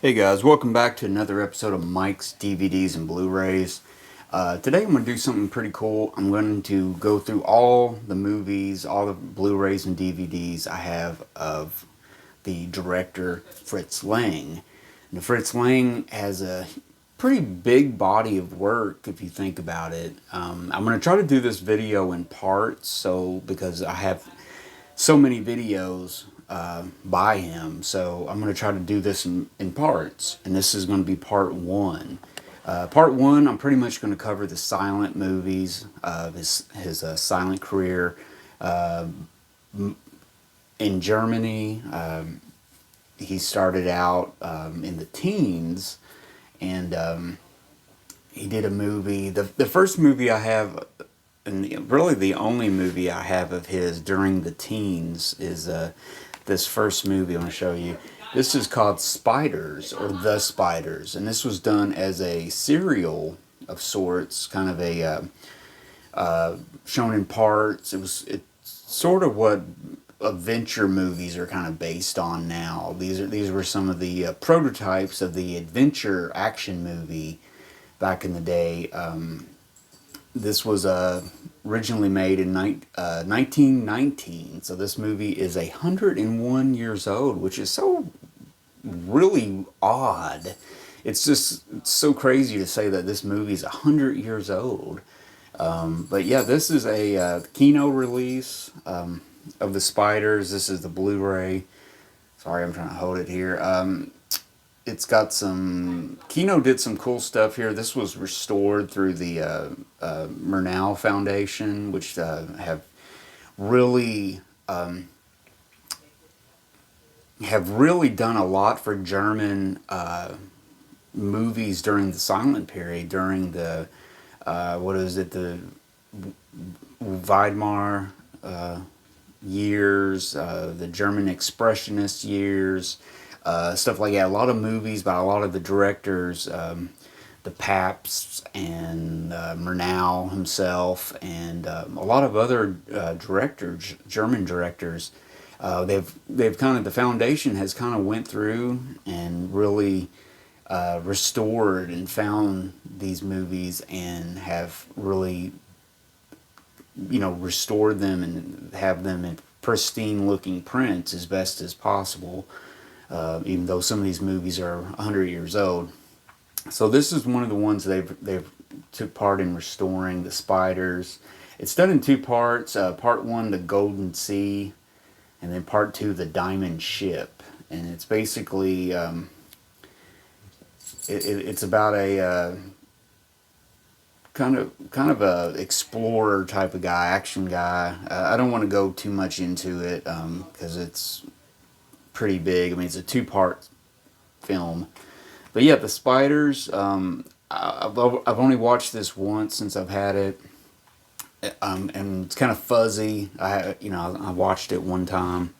Hey guys, welcome back to another episode of Mike's DVDs and Blu-rays. Today I'm going to do something pretty cool. I'm going to go through all the movies, all the Blu-rays and DVDs I have of the director Fritz Lang. And Fritz Lang has a pretty big body of work if you think about it. I'm going to try to do this video in parts, because I have so many videos by him, so I'm going to try to do this in parts, and this is going to be part one. Part one, I'm pretty much going to cover the silent movies of his silent career in Germany. He started out in the teens, and he did a movie. The first movie I have, and really the only movie I have of his during the teens, is this first movie I'm going to show you. This is called Spiders, or The Spiders, and this was done as a serial of sorts, kind of a shown in parts. It's sort of what adventure movies are kind of based on now. These were some of the prototypes of the adventure action movie back in the day. This was originally made in 1919, so this movie is 101 years old, which is so really odd. It's so crazy to say that this movie is 100 years old. But yeah, this is a Kino release of the Spiders. This is the Blu-ray. Sorry, I'm trying to hold it here. It's got some... Kino did some cool stuff here. This was restored through the Murnau Foundation, which have really done a lot for German movies during the silent period, during the the Weimar years, the German Expressionist years, stuff like that. A lot of movies by a lot of the directors, the Pabst and Murnau himself, and a lot of other directors, German directors. They've kind of, the foundation has kind of went through and really restored and found these movies, and have really, restored them and have them in pristine looking prints as best as possible. Even though some of these movies are 100 years old. So this is one of the ones they've took part in restoring, the Spiders. It's done in two parts. Part one, the Golden Sea, and then part two, the Diamond Ship. And it's basically it's about a kind of a explorer type of guy, action guy. I don't want to go too much into it because it's pretty big. I mean, it's a two-part film. But yeah, the Spiders, I've only watched this once since I've had it, and it's kind of fuzzy. I watched it one time,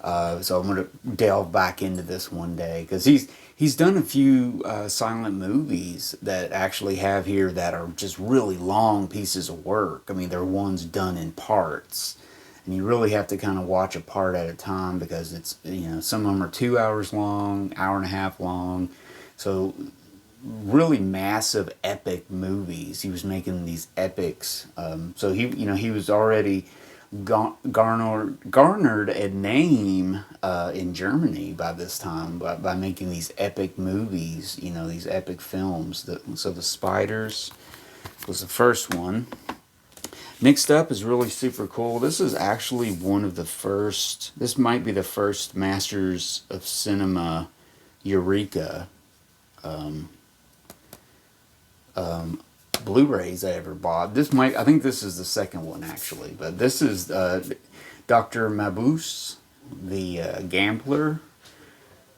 so I'm gonna delve back into this one day, because he's done a few silent movies that actually have here that are just really long pieces of work. I mean, they're ones done in parts. And you really have to kind of watch a part at a time, because it's, some of them are 2 hours long, hour and a half long. So really massive epic movies. He was making these epics. So he was already garnered a name in Germany by this time by making these epic movies, these epic films. So the Spiders was the first one. Next up is really super cool. This is actually one of the first, this might be the first Masters of Cinema Eureka Blu-rays I ever bought. I think this is the second one actually, but this is Dr. Mabuse, the Gambler.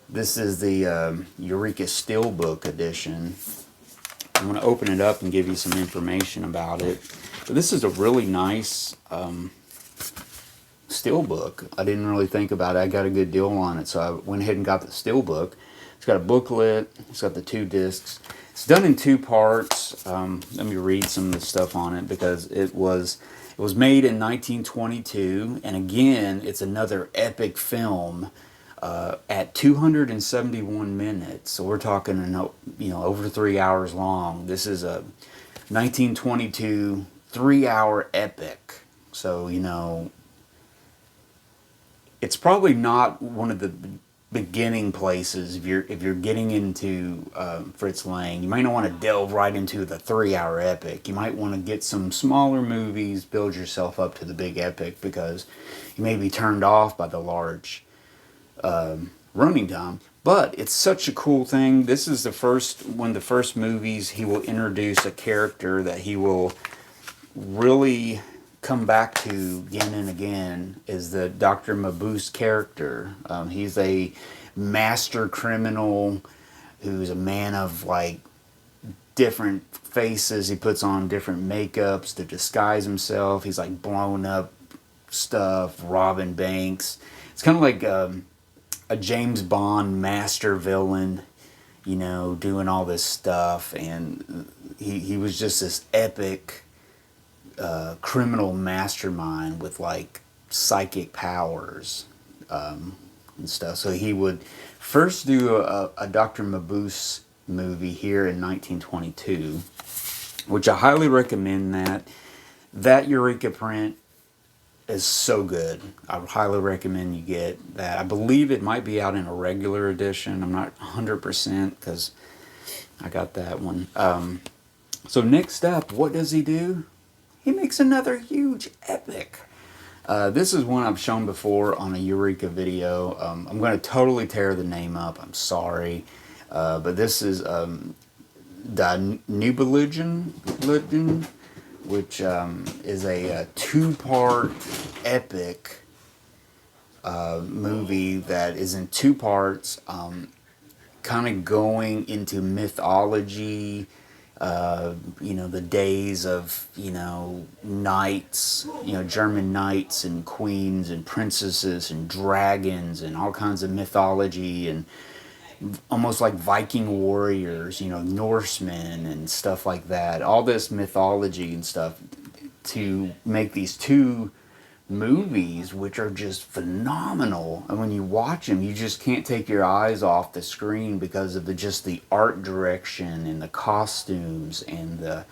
This is the Eureka Steelbook edition. I'm going to open it up and give you some information about it. But this is a really nice steelbook. I didn't really think about it. I got a good deal on it, so I went ahead and got the steelbook. It's got a booklet. It's got the 2 discs. It's done in 2 parts. Let me read some of the stuff on it, because it was made in 1922, and again, it's another epic film at 271 minutes. So we're talking, over 3 hours long. This is a 1922 3-hour epic. So, it's probably not one of the beginning places if you're getting into Fritz Lang. You might not want to delve right into the 3-hour epic. You might want to get some smaller movies, build yourself up to the big epic, because you may be turned off by the large running time. But it's such a cool thing. This is one of the first movies he will introduce a character that he will really come back to again and again, is the Dr. Mabuse character. He's a master criminal who's a man of like different faces. He puts on different makeups to disguise himself. He's like blown up stuff, robbing banks. It's kind of like a James Bond master villain, doing all this stuff. And he was just this epic criminal mastermind with like psychic powers and stuff. So he would first do a Dr. Mabuse movie here in 1922, which I highly recommend. That Eureka print is so good. I would highly recommend you get that. I believe it might be out in a regular edition. I'm not 100% because I got that one. So next up, what does he do? He makes another huge epic. This is one I've shown before on a Eureka video. I'm going to totally tear the name up. I'm sorry. But this is the Nubiligen Luton, which is a two-part epic movie that is in two parts, kind of going into mythology, the days of, knights, German knights and queens and princesses and dragons and all kinds of mythology, and almost like Viking warriors, Norsemen and stuff like that. All this mythology and stuff to make these two movies, which are just phenomenal. And when you watch them, you just can't take your eyes off the screen because of the art direction and the costumes and the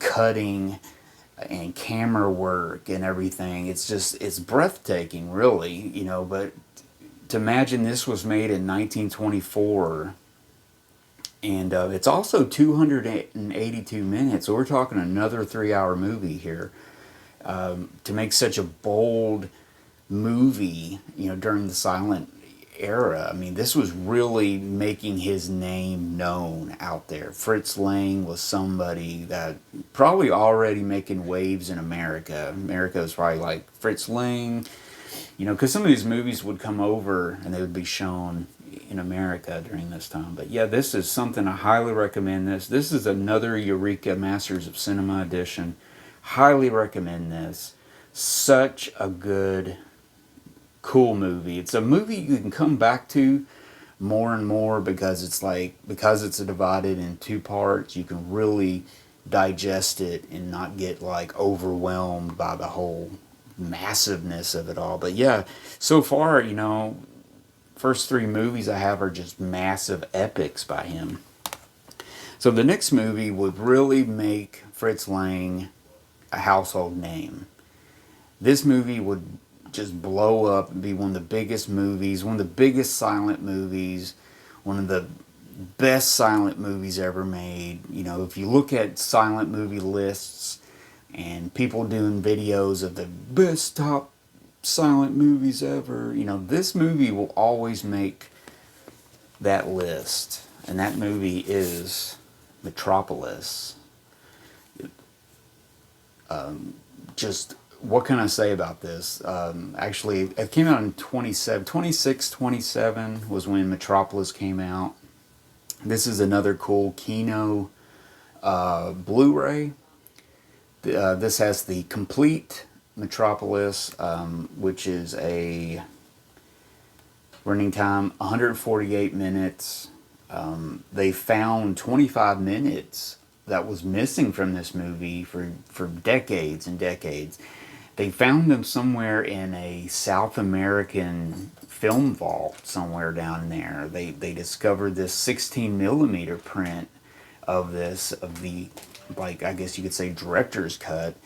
cutting and camera work and everything. It's breathtaking, really, but to imagine this was made in 1924, and it's also 282 minutes, so we're talking another 3-hour movie here. To make such a bold movie, during the silent era, I mean, this was really making his name known out there. Fritz Lang was somebody that probably already making waves in America. America was probably like, Fritz Lang, because some of these movies would come over and they would be shown in America during this time. But yeah, this is something I highly recommend. This is another Eureka Masters of Cinema edition. Highly recommend this. Such a good, cool movie. It's a movie you can come back to more and more because it's divided in two parts. You can really digest it and not get like overwhelmed by the whole massiveness of it all. But yeah, so far, first three movies I have are just massive epics by him. So the next movie would really make Fritz Lang a household name. This movie would just blow up and be one of the biggest movies, one of the biggest silent movies, one of the best silent movies ever made. If you look at silent movie lists and people doing videos of the best top silent movies ever, this movie will always make that list. And that movie is Metropolis. Just what can I say about this? Actually, it came out in 27 was when Metropolis came out. This is another cool Kino Blu-ray. This has the complete Metropolis, which is a running time 148 minutes. They found 25 minutes that was missing from this movie for decades and decades. They found them somewhere in a South American film vault somewhere down there. They discovered this 16 millimeter print of this, of the, like, I guess you could say, director's cut,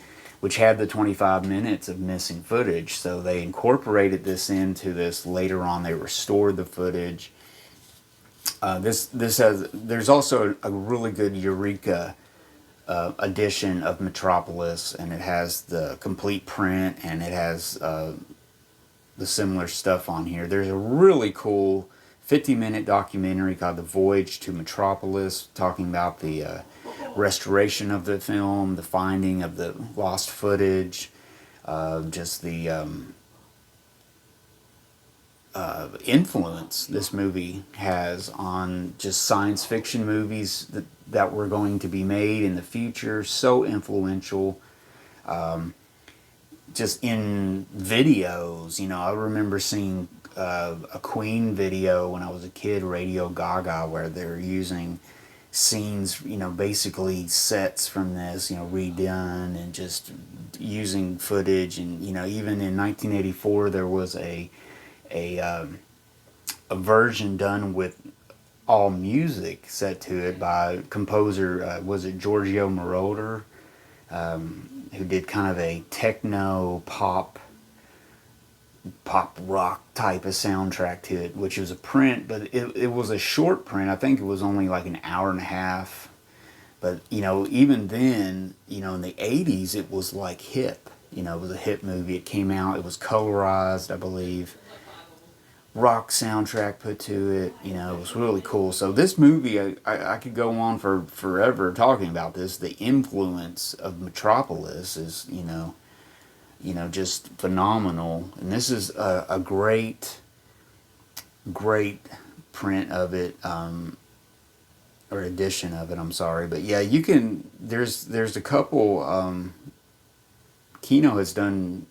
which had the 25 minutes of missing footage. So they incorporated this into this. Later on, they restored the footage. This has, there's also a really good Eureka edition of Metropolis, and it has the complete print, and it has the similar stuff on here. There's a really cool 50-minute documentary called The Voyage to Metropolis, talking about the restoration of the film, the finding of the lost footage, just the influence this movie has on just science fiction movies that were going to be made in the future. So influential. Just in videos, you know, I remember seeing a Queen video when I was a kid, Radio Gaga, where they're using scenes, you know, basically sets from this, you know, redone, and just using footage. And, you know, even in 1984, there was a version done with all music set to it by composer, was it Giorgio Moroder, who did kind of a techno pop rock type of soundtrack to it, which was a print, but it was a short print. I think it was only like an hour and a half. But, you know, even then, you know, in the 80s, it was like hip. You know, it was a hip movie. It came out, it was colorized, I believe. Rock soundtrack put to it. You know, it was really cool. So this movie, I could go on for forever talking about this. The influence of Metropolis is, you know, just phenomenal. And this is a great print of it, or edition of it, I'm sorry. But yeah, you can, there's a couple, Kino has done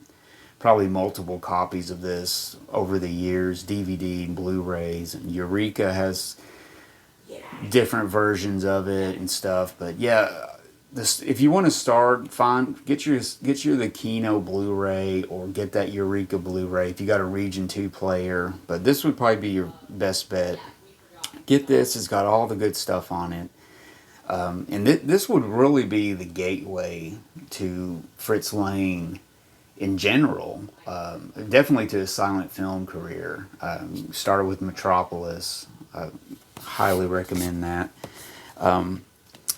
probably multiple copies of this over the years, DVD and Blu-rays, and Eureka has different versions of it and stuff. But yeah, this, if you want to start, get your the Kino Blu-ray, or get that Eureka Blu-ray if you got a Region 2 player. But this would probably be your best bet. Get this; it's got all the good stuff on it. And this would really be the gateway to Fritz Lang in general, definitely to his silent film career. Started with Metropolis. I highly recommend that.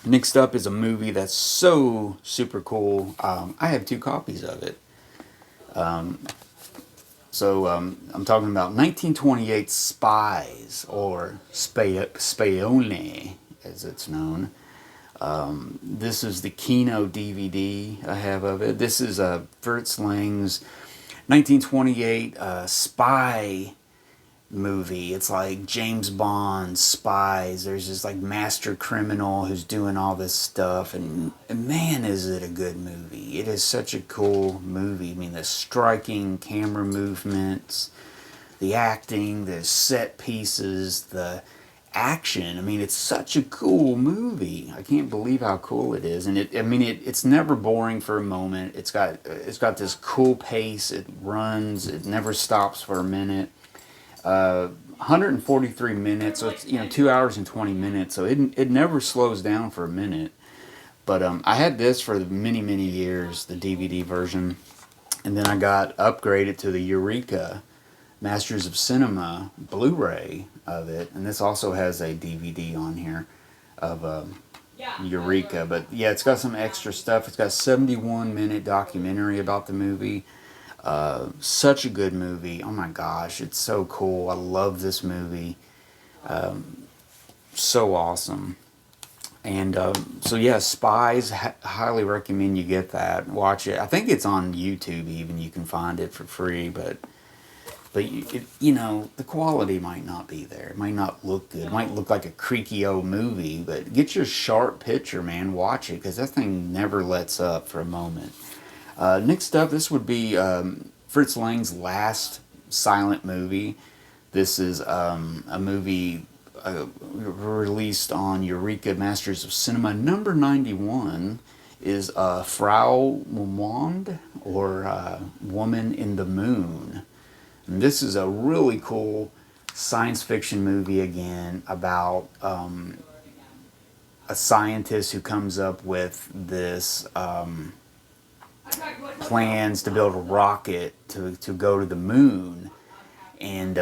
Next up is a movie that's so super cool. I have 2 copies of it. So I'm talking about 1928 Spies, or Spione, as it's known. This is the Kino DVD I have of it. This is Fritz Lang's 1928 spy movie. It's like James Bond, Spies. There's this like master criminal who's doing all this stuff, and man, is it a good movie. It is such a cool movie. I mean, the striking camera movements, the acting, the set pieces, the action. I mean, it's such a cool movie. I can't believe how cool it is. And it's never boring for a moment. It's got this cool pace. It runs. It never stops for a minute. 143 minutes, so it's, 2 hours and 20 minutes, so it never slows down for a minute. But I had this for many years, the DVD version, and then I got upgraded to the Eureka Masters of Cinema Blu-ray of it, and this also has a DVD on here of Eureka. But yeah, it's got some extra stuff. It's got a 71-minute documentary about the movie. Such a good movie. Oh my gosh, it's so cool. I love this movie. So awesome. And so yeah, Spies, highly recommend you get that. Watch it. I think it's on YouTube even. You can find it for free, but the quality might not be there. It might not look good. It might look like a creaky old movie, but get your sharp picture, man. Watch it, because that thing never lets up for a moment. Next up, this would be Fritz Lang's last silent movie. This is a movie released on Eureka Masters of Cinema number 91. is Frau Monde, or Woman in the Moon. And this is a really cool science fiction movie again about a scientist who comes up with this plans to build a rocket to go to the moon. And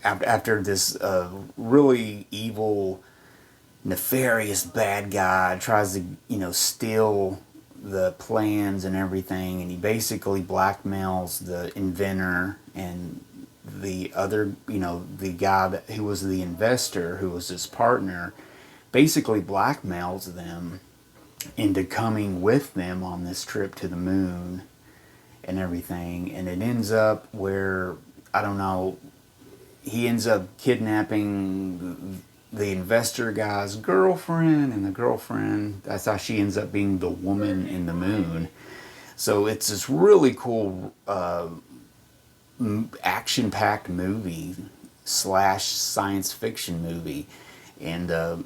after this really evil, nefarious bad guy tries to, steal the plans and everything, and he basically blackmails the inventor and the other, the guy who was the investor, who was his partner, basically blackmails them into coming with them on this trip to the moon and everything. And it ends up where, I don't know, he ends up kidnapping the investor guy's girlfriend, and the girlfriend, that's how she ends up being the woman in the moon. So it's this really cool action-packed movie slash science fiction movie. And the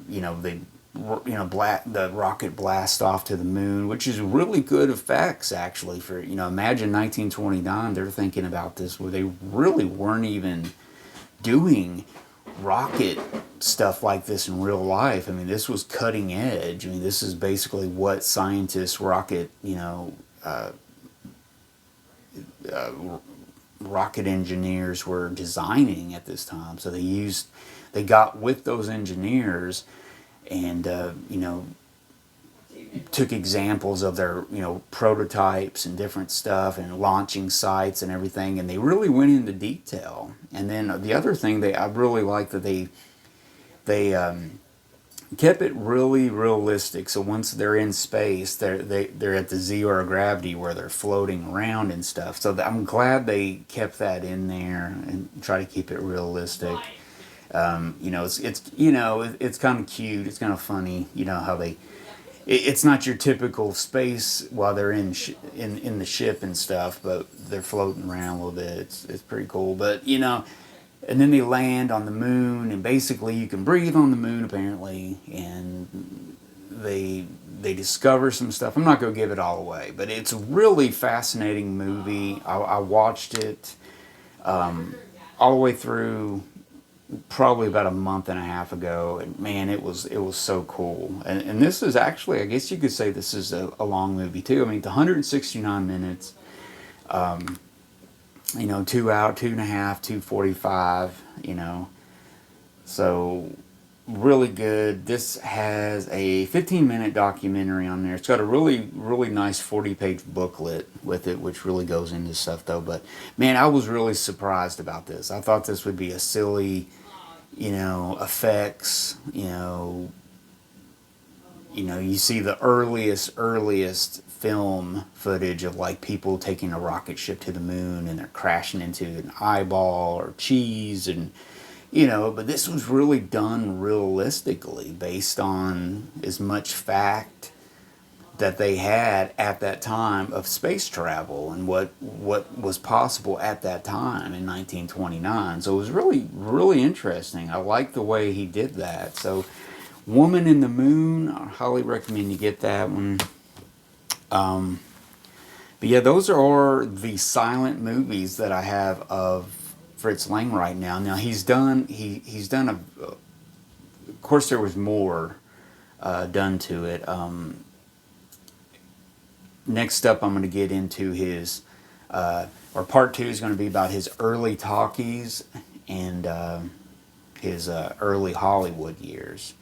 rocket blast off to the moon, which is really good effects actually for, imagine 1929, they're thinking about this where they really weren't even doing rocket stuff like this in real life. I mean, this was cutting edge. I mean, this is basically what scientists, rocket engineers were designing at this time. So they got with those engineers and took examples of their prototypes and different stuff and launching sites and everything, and they really went into detail. And then the other thing I really like that they kept it really realistic. So once they're in space, they're at the zero gravity where they're floating around and stuff. So I'm glad they kept that in there and try to keep it realistic. It's kind of cute. It's kind of funny. How it's not your typical space while they're in the ship and stuff, but they're floating around a little bit. It's pretty cool. But and then they land on the moon, and basically you can breathe on the moon apparently, and they discover some stuff. I'm not going to give it all away, but it's a really fascinating movie. I watched it all the way through probably about a month and a half ago, and man, it was so cool. And this is actually, I guess you could say this is a long movie too. I mean, it's 169 minutes. 2 hour, 2.5, 2:45, so really good. This has a 15-minute documentary on there. It's got a really, really nice 40-page booklet with it, which really goes into stuff though. But man, I was really surprised about this. I thought this would be a silly, effects, you see the earliest film footage of like people taking a rocket ship to the moon and they're crashing into an eyeball or cheese, and but this was really done realistically based on as much fact that they had at that time of space travel and what was possible at that time in 1929. So it was really, really interesting. I like the way he did that. So Woman in the Moon, I highly recommend you get that one. But yeah, those are the silent movies that I have of Fritz Lang right now. Now he's done of course there was more done to it. Next up, I'm going to get into his, or part 2 is going to be about his early talkies and his early Hollywood years.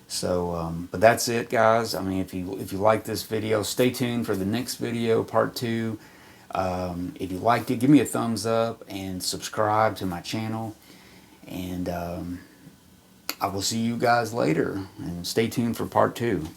So, but that's it, guys. I mean, if you like this video, stay tuned for the next video, part 2. If you liked it, give me a thumbs up and subscribe to my channel. And I will see you guys later. And stay tuned for part 2.